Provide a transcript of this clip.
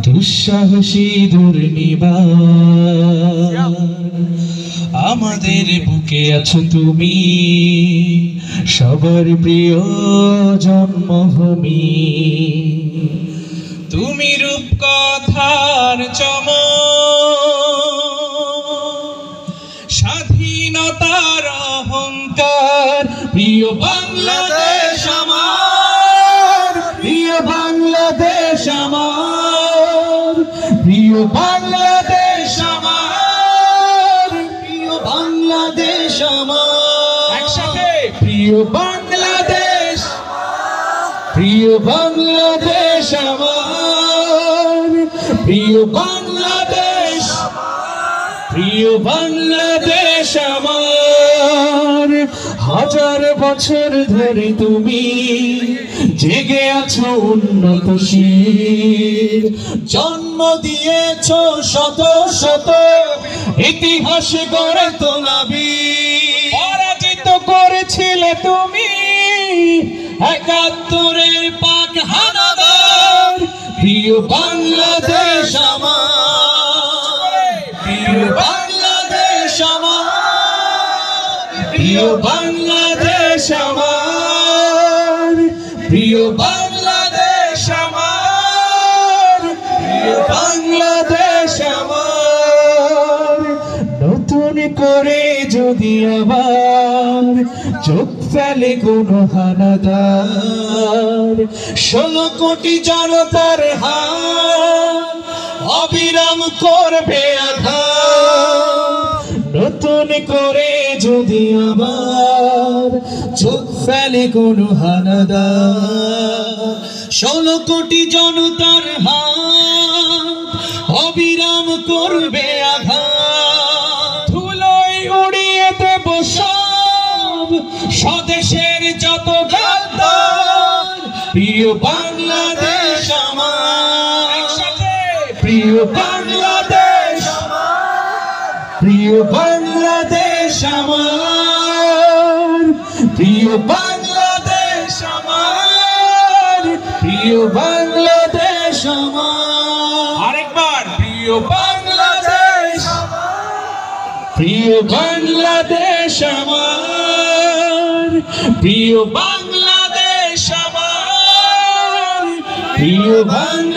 দুঃসাহসী দুর্নিবার আমাদের বুকে আছো তুমি, সবার প্রিয় জন্মভূমি। তুমি রূপকথার চমক, স্বাধীনতার অহংকার। প্রিয় বাংলাদেশ আমার, প্রিয় বাংলাদেশ আমার, প্রিয় বাংলাদেশ আমার, প্রিয় বাংলাদেশ আমার। একসাথে প্রিয় বাংলাদেশ, প্রিয় বাংলাদেশ আমার, প্রিয় বাংলাদেশ, প্রিয় বাংলাদেশ আমার। হাজার বছর ধরে তুমি জেগে আছো উন্নতশীল, জন্ম দিয়েছো শত শত ইতিহাস গড়ে তোলাবি। পরাজিত করেছিলে তুমি একাত্তরের পাক হানাদার। প্রিয় বাংলাদেশ আমার, প্রিয় বাংলাদেশ আমার, প্রিয় বাংলাদেশ আমার, প্রিয় বাংলাদেশ আমার, প্রিয় বাংলাদেশ আমার। নতুন করে যদি আবার চোখ ফেলে কোনো হানাদার, 16 কোটি জনতার হাত অবিরাম করবে আঘাত। নতুন করে যদি আবার চোখ ফেলে কোনো হানাদার, 16 কোটি জনতার হাত অবিরাম করবে আঘাত। ধুলোয় উড়িয়ে দেব সব স্বদেশের যত গাদ্দার। প্রিয় বাংলাদেশ আমার, প্রিয় বাংলাদেশ আমার, প্রিয় বাংলাদেশ আমার, প্রিয় বাংলাদেশ আমার, প্রিয় বাংলাদেশ আমার। আরেকবার প্রিয় বাংলাদেশ, প্রিয় বাংলাদেশ আমার, প্রিয় বাংলাদেশ আমার, প্রিয় বাংলাদেশ।